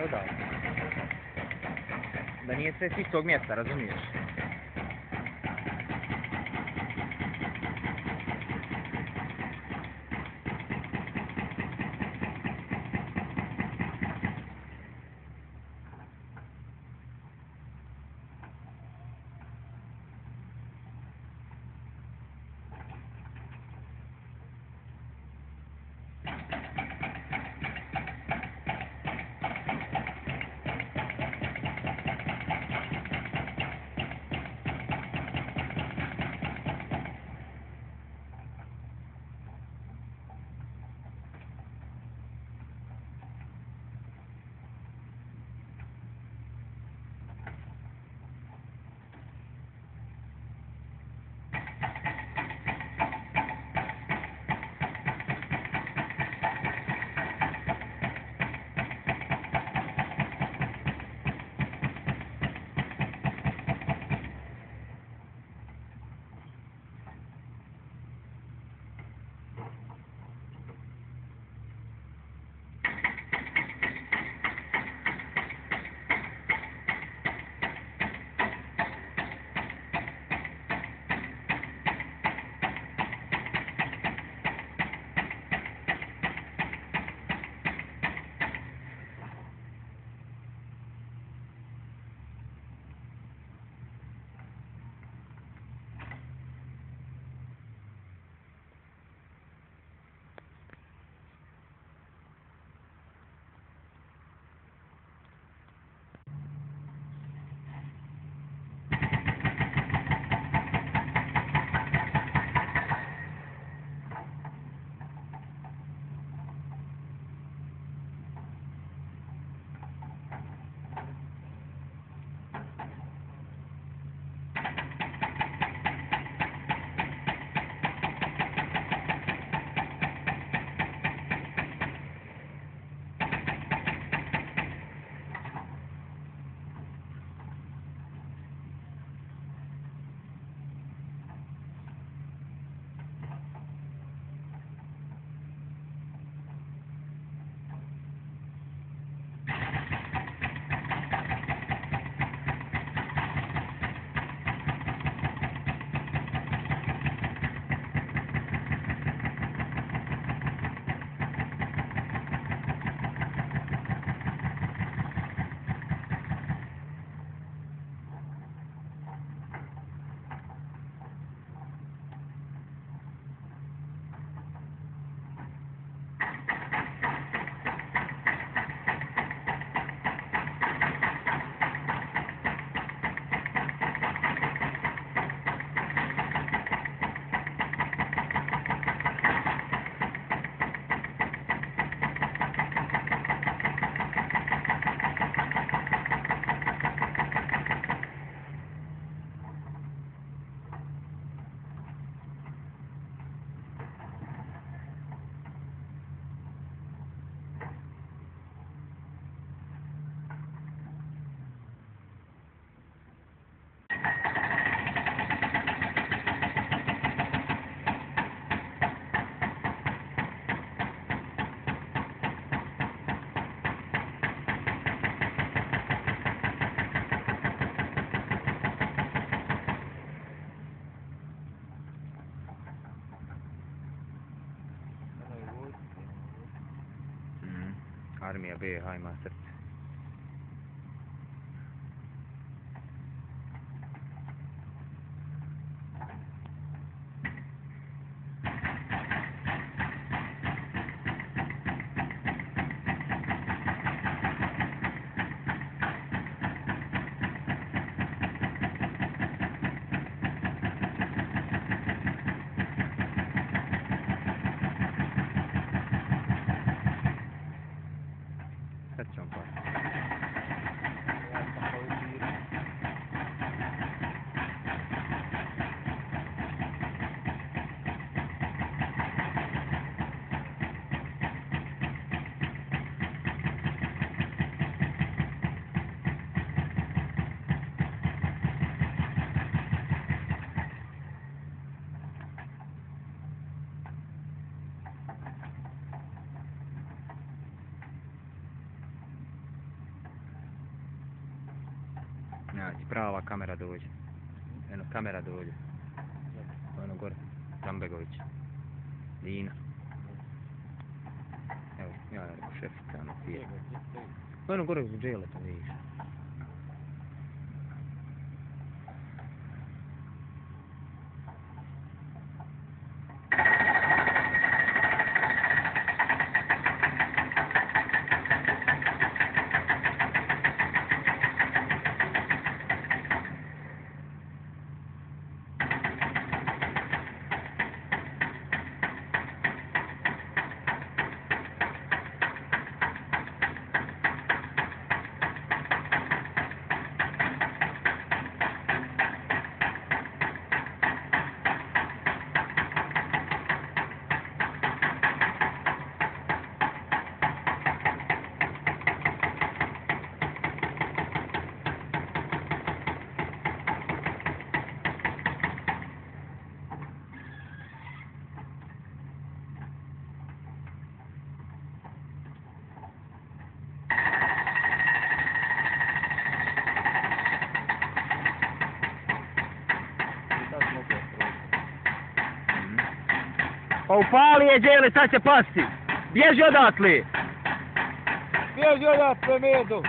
evo da nije sve s istog mjesta, razumiješ? Armija BiH ima srce. Srćom pa. Znači, prava kamera dođe. Eno, kamera dođe. Ono gore, Rambegović. Dina. Evo, ja rekao šefica, ono pije. Ono gore u džele, to vidiš. Pa upali je džele, sad će pasti. Bježi odatle. Bježi odatle, Medo.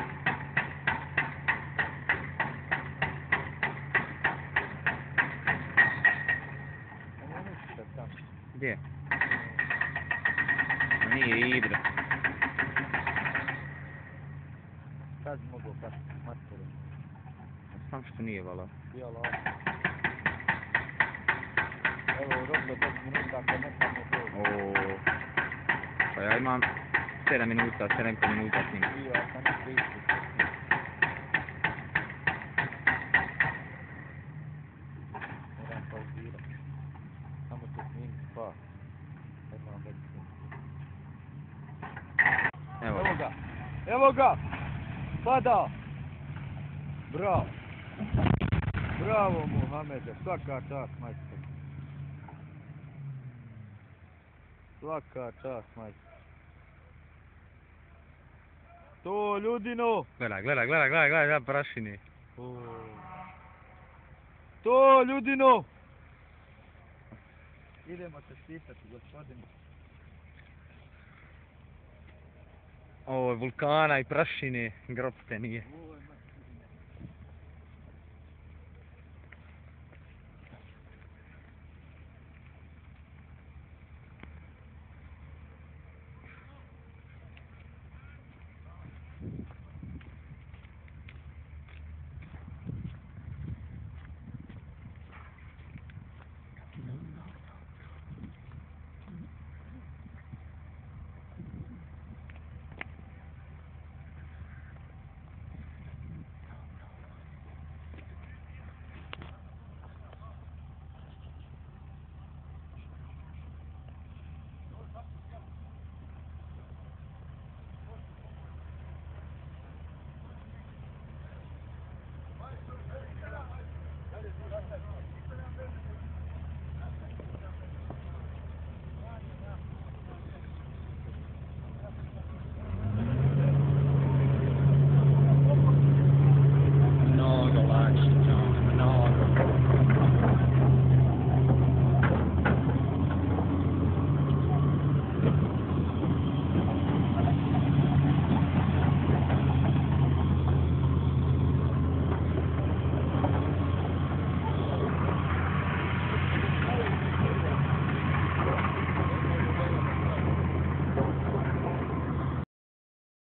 Gdje? Nije Ibra. Kad mogu pasti, matere. Sam što nije vala. Jela. Evo, robilo 10 minuta, ako ne samo to. O, pa ja imam 7 minuta, 7,5 minuta s njim. Bio, a sam ne prišli. Moram pauzirati. Samo se snimiti, pa. Ne moram već snimiti. Evo. Evo ga! Evo ga! Pada! Bravo! Bravo, Muhamede, svaka čast, majstor. Svaka čast, majstor. To, ljudino! Gledaj, prašini. To, ljudino! Idemo se stisati, gospodine. Ovo je vulkana i prašine, grobste nije.